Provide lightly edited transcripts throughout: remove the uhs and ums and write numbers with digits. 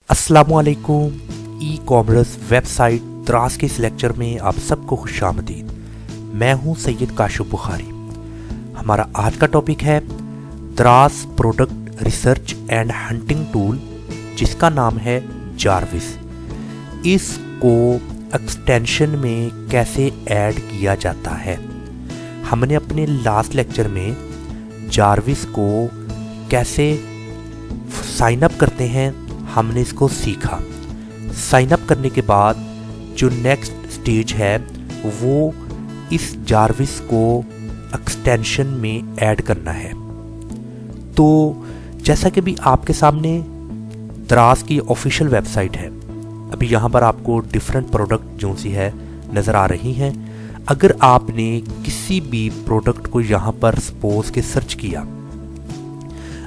अस्सलामुअलैकुम। E commerce website Dras के इस लेक्चर में आप सबको खुशामदीद। मैं हूं सैयद काशिफ बुखारी। हमारा आज का टॉपिक है Dras product research and hunting tool, जिसका नाम है जार्विस। इसको एक्सटेंशन में कैसे ऐड किया जाता है। हमने अपने लास्ट लेक्चर में जार्विस को कैसे साइन अप करते हैं हमने इसको सीखा। साइन अप करने के बाद जो नेक्स्ट स्टेज है वो इस जार्विस को एक्सटेंशन में ऐड करना है। तो जैसा कि भी आपके सामने द्रास की ऑफिशियल वेबसाइट है, अभी यहाँ पर आपको डिफरेंट प्रोडक्ट जो सी है नज़र आ रही हैं। अगर आपने किसी भी प्रोडक्ट को यहाँ पर सपोज के सर्च किया,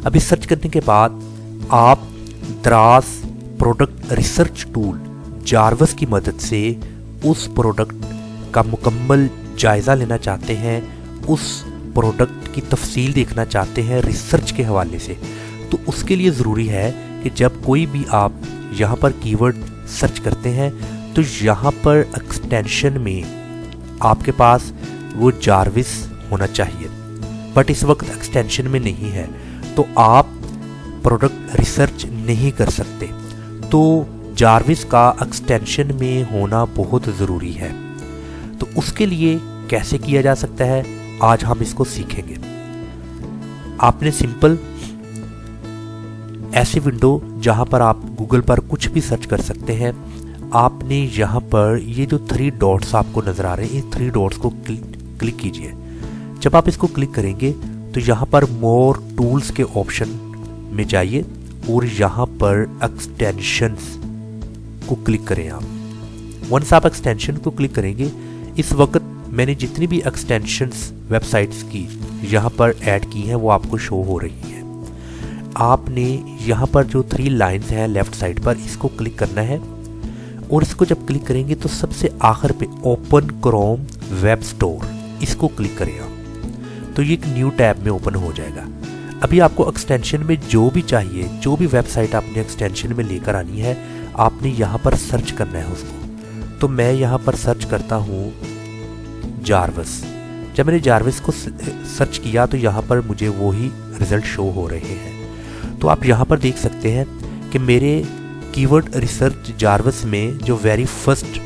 अभी सर्च करने के बाद आप Dras product research tool Jarvis की मदद से उस प्रोडक्ट का मुकम्मल जायज़ा लेना चाहते हैं, उस प्रोडक्ट की तफसील देखना चाहते हैं रिसर्च के हवाले से, तो उसके लिए ज़रूरी है कि जब कोई भी आप यहाँ पर कीवर्ड सर्च करते हैं तो यहाँ पर एक्सटेंशन में आपके पास वो जार्विस होना चाहिए। बट इस वक्त एक्सटेंशन में नहीं है तो आप प्रोडक्ट रिसर्च नहीं कर सकते। तो जार्विस का एक्सटेंशन में होना बहुत ज़रूरी है। तो उसके लिए कैसे किया जा सकता है, आज हम इसको सीखेंगे। आपने सिंपल ऐसी विंडो जहां पर आप गूगल पर कुछ भी सर्च कर सकते हैं, आपने यहाँ पर ये जो 3 डॉट्स आपको नज़र आ रहे हैं, इन 3 डॉट्स को क्लिक कीजिए। जब आप इसको क्लिक करेंगे तो यहाँ पर मोर टूल्स के ऑप्शन में जाइए और यहाँ पर एक्सटेंशंस को क्लिक करें। आप वंस आप एक्सटेंशन को क्लिक करेंगे, इस वक्त मैंने जितनी भी एक्सटेंशंस वेबसाइट्स की यहाँ पर ऐड की हैं वो आपको शो हो रही हैं। आपने यहाँ पर जो 3 लाइंस हैं लेफ्ट साइड पर, इसको क्लिक करना है और इसको जब क्लिक करेंगे तो सबसे आखिर पे ओपन क्रोम वेब स्टोर, इसको क्लिक करें आप, तो ये एक न्यू टैब में ओपन हो जाएगा। अभी आपको एक्सटेंशन में जो भी चाहिए, जो भी वेबसाइट आपने एक्सटेंशन में लेकर आनी है, आपने यहाँ पर सर्च करना है उसको। तो मैं यहाँ पर सर्च करता हूँ जार्विस। जब मैंने जार्विस को सर्च किया तो यहाँ पर मुझे वही रिजल्ट शो हो रहे हैं। तो आप यहाँ पर देख सकते हैं कि मेरे कीवर्ड रिसर्च जार्विस में जो वेरी फर्स्ट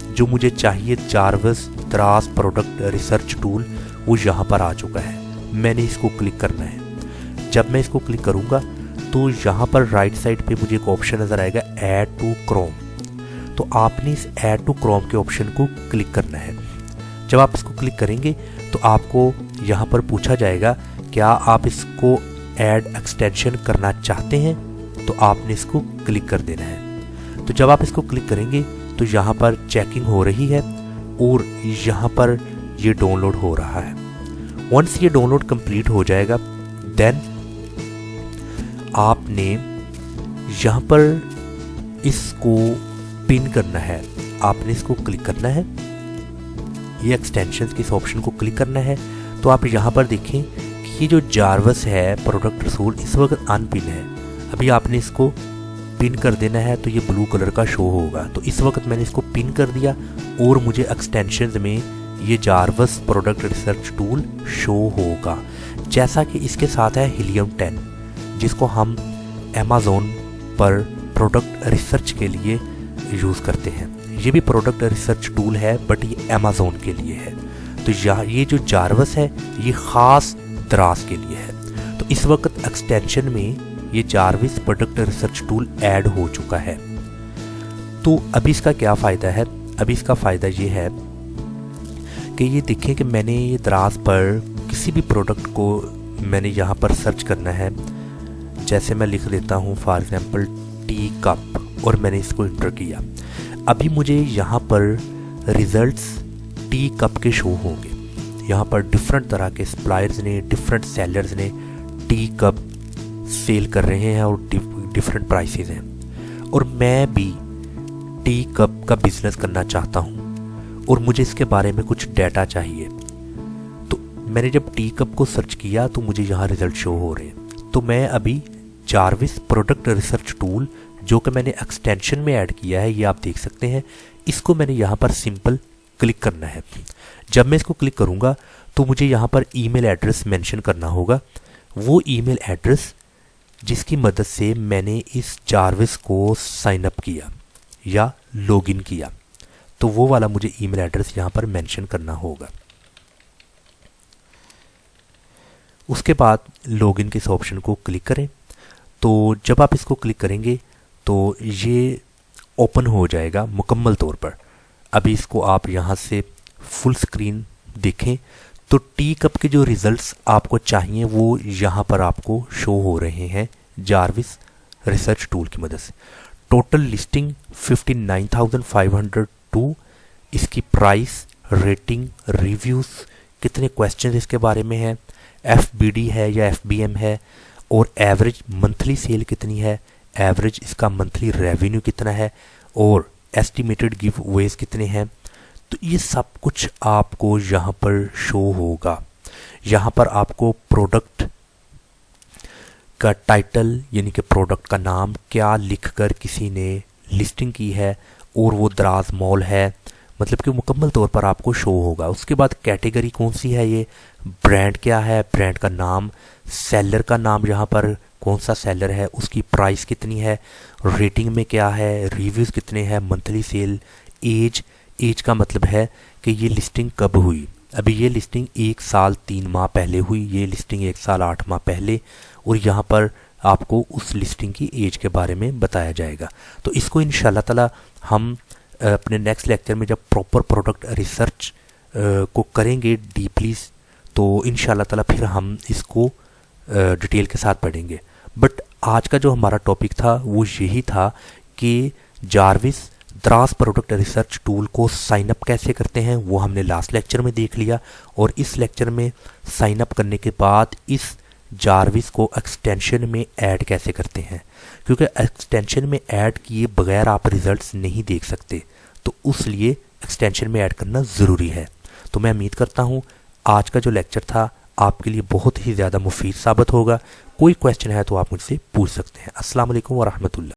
जो मुझे चाहिए Jarvis Dras product research tool, वो यहाँ पर आ चुका है। मैंने इसको क्लिक करना है। जब मैं इसको क्लिक करूंगा तो यहाँ पर राइट साइड पे मुझे एक ऑप्शन नज़र आएगा ऐड टू क्रोम। तो आपने इस ऐड टू क्रोम के ऑप्शन को क्लिक करना है। जब आप इसको क्लिक करेंगे तो आपको यहाँ पर पूछा जाएगा क्या आप इसको ऐड एक्सटेंशन करना चाहते हैं, तो आपने इसको क्लिक कर देना है। तो जब आप इसको क्लिक करेंगे तो यहाँ पर चेकिंग हो रही है और यहाँ पर ये डाउनलोड हो रहा है। वंस ये डाउनलोड कंप्लीट हो जाएगा देन आपने यहाँ पर इसको पिन करना है। आपने इसको क्लिक करना है, ये एक्सटेंशंस के इस ऑप्शन को क्लिक करना है। तो आप यहाँ पर देखें कि ये जो जार्विस है प्रोडक्ट रसूल इस वक्त अनपिन है। अभी आपने इसको पिन कर देना है तो ये ब्लू कलर का शो होगा। तो इस वक्त मैंने इसको पिन कर दिया और मुझे एक्सटेंशंस में ये Jarvis product research tool show होगा। जैसा कि इसके साथ है हीलियम 10, जिसको हम अमेज़न पर प्रोडक्ट रिसर्च के लिए यूज़ करते हैं। ये भी प्रोडक्ट रिसर्च टूल है बट ये अमेज़न के लिए है। तो ये जो जार्विस है ये ख़ास द्रास के लिए है। तो इस वक्त एक्सटेंशन में ये Jarvis product research tool add हो चुका है। तो अभी इसका क्या फ़ायदा है? अभी इसका फ़ायदा ये है कि ये देखें कि मैंने ये द्रास पर किसी भी प्रोडक्ट को मैंने यहाँ पर सर्च करना है। जैसे मैं लिख देता हूँ फॉर एग्जांपल टी कप और मैंने इसको इंटर किया। अभी मुझे यहाँ पर रिजल्ट्स टी कप के शो होंगे। यहाँ पर डिफरेंट तरह के सप्लायर्स ने, डिफरेंट सेलर्स ने टी कप सेल कर रहे हैं और डिफरेंट प्राइसेस हैं। और मैं भी टी कप का बिजनेस करना चाहता हूँ और मुझे इसके बारे में कुछ डाटा चाहिए। तो मैंने जब टी कप को सर्च किया तो मुझे यहाँ रिजल्ट शो हो रहे हैं। तो मैं अभी जार्विस प्रोडक्ट रिसर्च टूल जो कि मैंने एक्सटेंशन में ऐड किया है, ये आप देख सकते हैं। इसको मैंने यहाँ पर सिंपल क्लिक करना है। जब मैं इसको क्लिक करूँगा तो मुझे यहाँ पर ईमेल एड्रेस मेंशन करना होगा, वो ईमेल एड्रेस जिसकी मदद से मैंने इस जारविस को साइन अप किया या लॉगिन किया, तो वो वाला मुझे ईमेल एड्रेस यहाँ पर मेंशन करना होगा। उसके बाद लॉगिन के इस ऑप्शन को क्लिक करें। तो जब आप इसको क्लिक करेंगे तो ये ओपन हो जाएगा मुकम्मल तौर पर। अभी इसको आप यहाँ से फुल स्क्रीन देखें तो टी कप के जो रिजल्ट्स आपको चाहिए वो यहाँ पर आपको शो हो रहे हैं जारविस रिसर्च टूल की मदद से। टोटल लिस्टिंग 59,502, इसकी प्राइस, रेटिंग, रिव्यूज़, कितने क्वेश्चन इसके बारे में है, FBD है या FBM है, और एवरेज मंथली सेल कितनी है, एवरेज इसका मंथली रेवेन्यू कितना है, और एस्टिमेटेड गिव अवेज कितने हैं। तो ये सब कुछ आपको यहाँ पर शो होगा। यहाँ पर आपको प्रोडक्ट का टाइटल यानी कि प्रोडक्ट का नाम क्या लिखकर किसी ने लिस्टिंग की है, और वो दराज मॉल है, मतलब कि मुकम्मल तौर पर आपको शो होगा। उसके बाद कैटेगरी कौन सी है, ये ब्रांड क्या है, ब्रांड का नाम, सेलर का नाम, यहाँ पर कौन सा सेलर है, उसकी प्राइस कितनी है, रेटिंग में क्या है, रिव्यूज़ कितने हैं, मंथली सेल, एज का मतलब है कि ये लिस्टिंग कब हुई। अभी ये लिस्टिंग 1 साल 3 माह पहले हुई, ये लिस्टिंग 1 साल 8 माह पहले, और यहाँ पर आपको उस लिस्टिंग की एज के बारे में बताया जाएगा। तो इसको इंशाल्लाह ताला हम अपने नेक्स्ट लेक्चर में जब प्रॉपर प्रोडक्ट रिसर्च को करेंगे डीपली, तो इंशाल्लाह ताला फिर हम इसको डिटेल के साथ पढ़ेंगे। बट आज का जो हमारा टॉपिक था वो यही था कि Jarvis Dras product research tool को साइन अप कैसे करते हैं, वो हमने लास्ट लेक्चर में देख लिया। और इस लेक्चर में साइन अप करने के बाद इस जारविस को एक्सटेंशन में ऐड कैसे करते हैं, क्योंकि एक्सटेंशन में ऐड किए बगैर आप रिजल्ट्स नहीं देख सकते, तो उसलिए एक्सटेंशन में ऐड करना ज़रूरी है। तो मैं उम्मीद करता हूँ आज का जो लेक्चर था आपके लिए बहुत ही ज़्यादा मुफीद साबित होगा। कोई क्वेश्चन है तो आप मुझसे पूछ सकते हैं। अस्सलाम वालेकुम व रहमतुल्लाह।